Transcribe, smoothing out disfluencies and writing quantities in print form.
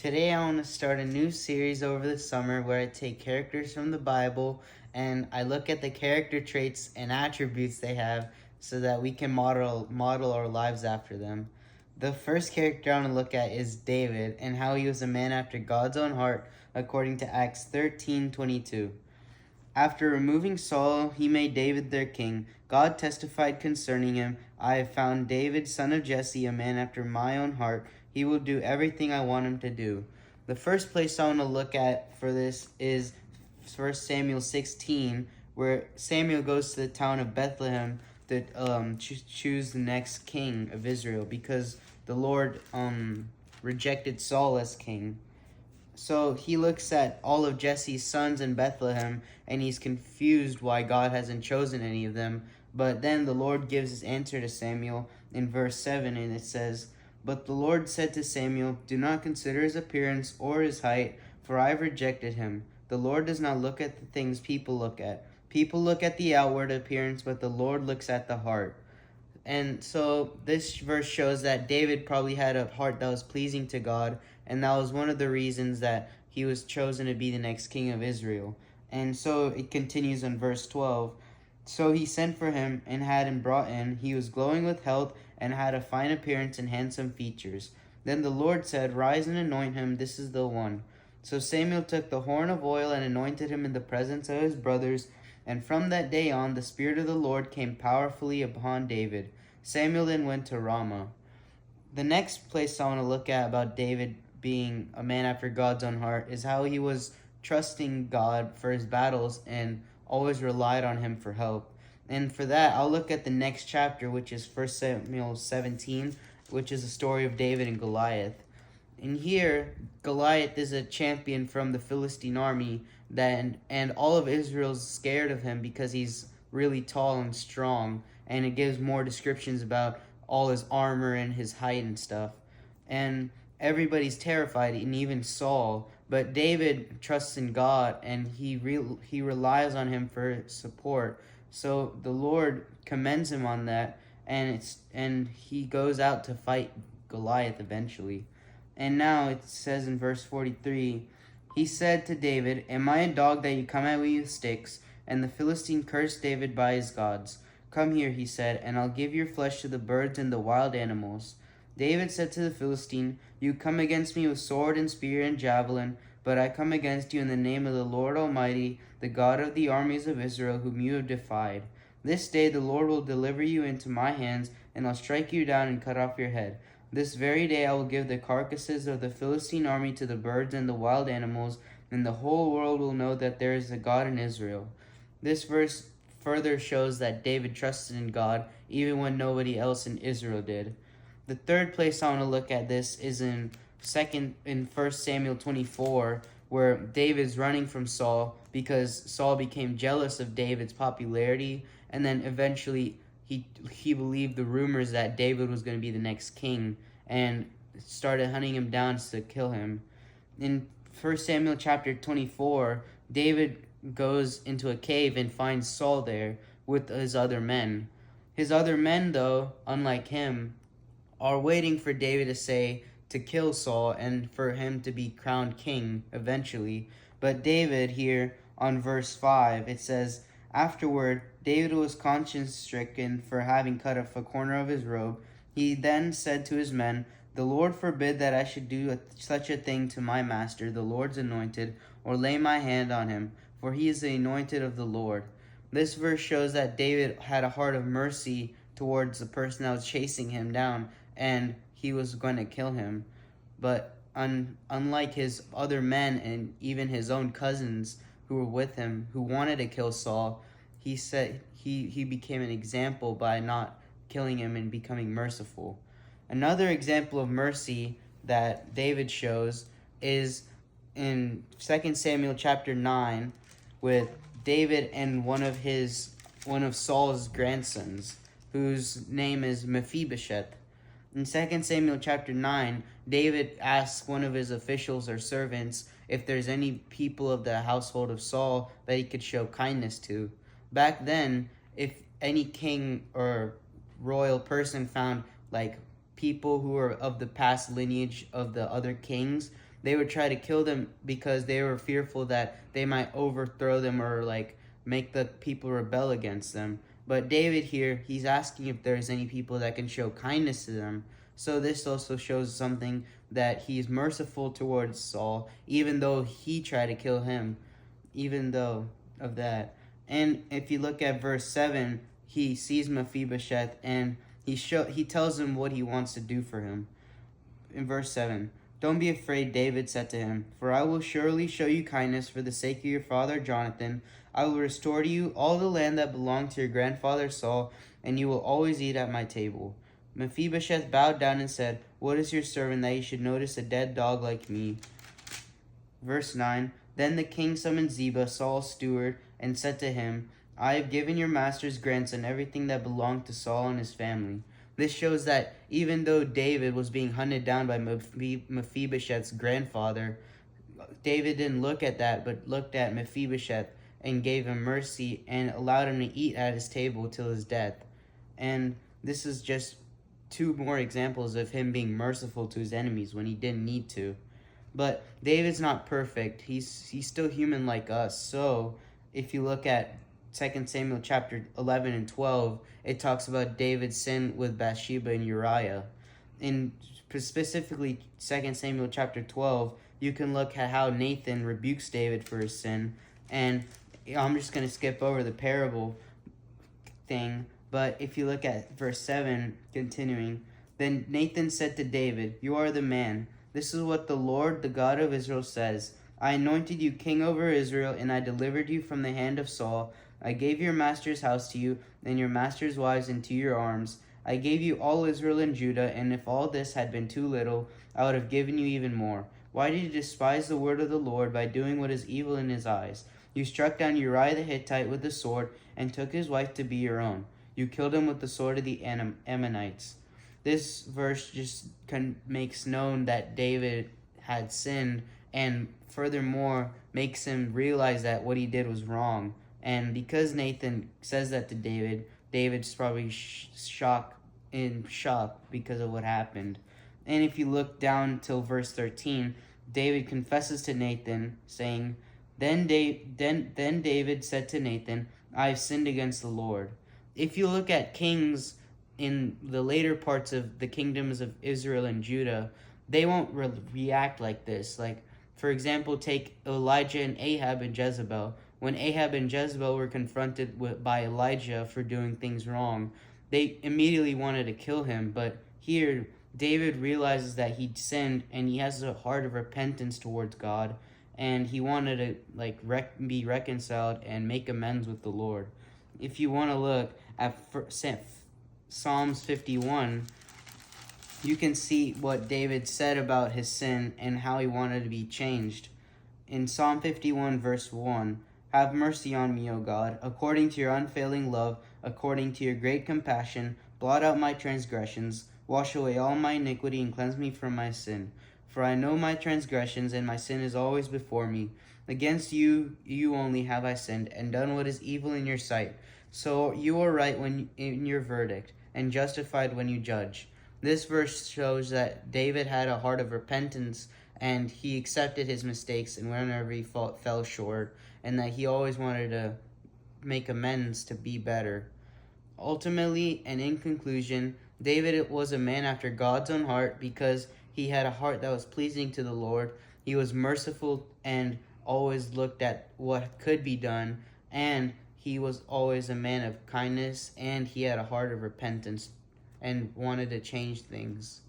Today I want to start a new series over the summer where I take characters from the Bible and I look at the character traits and attributes they have so that we can model our lives after them. The first character I want to look at is David and how he was a man after God's own heart according to Acts 13:22. After removing Saul, he made David their king. God testified concerning him, I have found David, son of Jesse, a man after my own heart. He will do everything I want him to do. The first place I want to look at for this is 1 Samuel 16, where Samuel goes to the town of Bethlehem to choose the next king of Israel because the Lord rejected Saul as king. So he looks at all of Jesse's sons in Bethlehem and he's confused why God hasn't chosen any of them. But then the Lord gives his answer to Samuel in verse 7, and it says, But the Lord said to Samuel, Do not consider his appearance or his height, for I have rejected him. The Lord does not look at the things people look at. People look at the outward appearance, but the Lord looks at the heart. And so this verse shows that David probably had a heart that was pleasing to God, and that was one of the reasons that he was chosen to be the next king of Israel. And so it continues in verse 12. So he sent for him and had him brought in. He was glowing with health and had a fine appearance and handsome features. Then the Lord said, Rise and anoint him, this is the one. So Samuel took the horn of oil and anointed him in the presence of his brothers. And from that day on, the Spirit of the Lord came powerfully upon David. Samuel then went to Ramah. The next place I want to look at about David being a man after God's own heart is how he was trusting God for his battles and always relied on him for help. And for that, I'll look at the next chapter, which is 1 Samuel 17, which is the story of David and Goliath. And here, Goliath is a champion from the Philistine army, and all of Israel's scared of him because he's really tall and strong, and it gives more descriptions about all his armor and his height and stuff. And everybody's terrified, and even Saul. But David trusts in God, and he relies on him for support. So the Lord commends him on that, and he goes out to fight Goliath eventually. And now it says in verse 43, He said to David, Am I a dog that you come at me with sticks? And the Philistine cursed David by his gods. Come here, he said, and I'll give your flesh to the birds and the wild animals. David said to the Philistine, You come against me with sword and spear and javelin, but I come against you in the name of the Lord Almighty, the God of the armies of Israel, whom you have defied. This day the Lord will deliver you into my hands, and I'll strike you down and cut off your head. This very day I will give the carcasses of the Philistine army to the birds and the wild animals, and the whole world will know that there is a God in Israel. This verse further shows that David trusted in God even when nobody else in Israel did. The third place I want to look at this is in 1 Samuel 24, where David's running from Saul because Saul became jealous of David's popularity, and then eventually he believed the rumors that David was going to be the next king and started hunting him down to kill him. In 1 Samuel chapter 24, David goes into a cave and finds Saul there with his other men. His other men, though, unlike him, are waiting for David to kill Saul and for him to be crowned king eventually. But David here on verse 5, it says, Afterward, David was conscience-stricken for having cut off a corner of his robe. He then said to his men, The Lord forbid that I should do such a thing to my master, the Lord's anointed, or lay my hand on him, for he is the anointed of the Lord. This verse shows that David had a heart of mercy towards the person that was chasing him down, and he was going to kill him. But unlike his other men and even his own cousins who were with him, who wanted to kill Saul, he said he became an example by not killing him and becoming merciful. Another example of mercy that David shows is in 2 Samuel chapter 9 with David and one of Saul's grandsons, whose name is Mephibosheth. In 2 Samuel chapter 9, David asks one of his officials or servants if there's any people of the household of Saul that he could show kindness to. Back then, if any king or royal person found like people who were of the past lineage of the other kings, they would try to kill them because they were fearful that they might overthrow them or make the people rebel against them. But David here, he's asking if there's any people that can show kindness to them. So this also shows something, that he's merciful towards Saul, even though he tried to kill him, even though of that. And if you look at verse 7, he sees Mephibosheth, and he tells him what he wants to do for him. In verse 7, "Don't be afraid," David said to him, "for I will surely show you kindness for the sake of your father Jonathan. I will restore to you all the land that belonged to your grandfather Saul, and you will always eat at my table." Mephibosheth bowed down and said, "What is your servant that you should notice a dead dog like me?" Verse 9, "Then the king summoned Ziba, Saul's steward, and said to him, I have given your master's grandson everything that belonged to Saul and his family." This shows that even though David was being hunted down by Mephibosheth's grandfather, David didn't look at that, but looked at Mephibosheth and gave him mercy and allowed him to eat at his table till his death. And this is just two more examples of him being merciful to his enemies when he didn't need to. But David's not perfect. He's still human like us. So if you look at 2 Samuel chapter 11 and 12, it talks about David's sin with Bathsheba and Uriah. In specifically 2 Samuel chapter 12, you can look at how Nathan rebukes David for his sin. And I'm just going to skip over the parable thing. But if you look at verse 7, continuing, "Then Nathan said to David, 'You are the man. This is what the Lord, the God of Israel, says. I anointed you king over Israel, and I delivered you from the hand of Saul. I gave your master's house to you, and your master's wives into your arms. I gave you all Israel and Judah, and if all this had been too little, I would have given you even more. Why did you despise the word of the Lord by doing what is evil in his eyes? You struck down Uriah the Hittite with the sword, and took his wife to be your own. You killed him with the sword of the Ammonites.'" This verse just makes known that David had sinned, and furthermore makes him realize that what he did was wrong. And because Nathan says that to David, David's probably shocked because of what happened. And if you look down till verse 13, David confesses to Nathan, saying, Then David said to Nathan, I have sinned against the Lord." If you look at kings in the later parts of the kingdoms of Israel and Judah, they won't react like this. Like, for example, take Elijah and Ahab and Jezebel. When Ahab and Jezebel were confronted by Elijah for doing things wrong, they immediately wanted to kill him. But here, David realizes that he'd sinned, and he has a heart of repentance towards God, and he wanted to be reconciled and make amends with the Lord. If you want to look at Psalms 51, you can see what David said about his sin and how he wanted to be changed. In Psalm 51, verse 1, "Have mercy on me, O God, according to your unfailing love, according to your great compassion, blot out my transgressions, wash away all my iniquity, and cleanse me from my sin. For I know my transgressions, and my sin is always before me. Against you only have I sinned, and done what is evil in your sight. So you are right in your verdict, and justified when you judge." This verse shows that David had a heart of repentance, and he accepted his mistakes and whenever he fell short, and that he always wanted to make amends to be better. Ultimately, and in conclusion, David was a man after God's own heart because he had a heart that was pleasing to the Lord. He was merciful and always looked at what could be done, and he was always a man of kindness, and he had a heart of repentance and wanted to change things.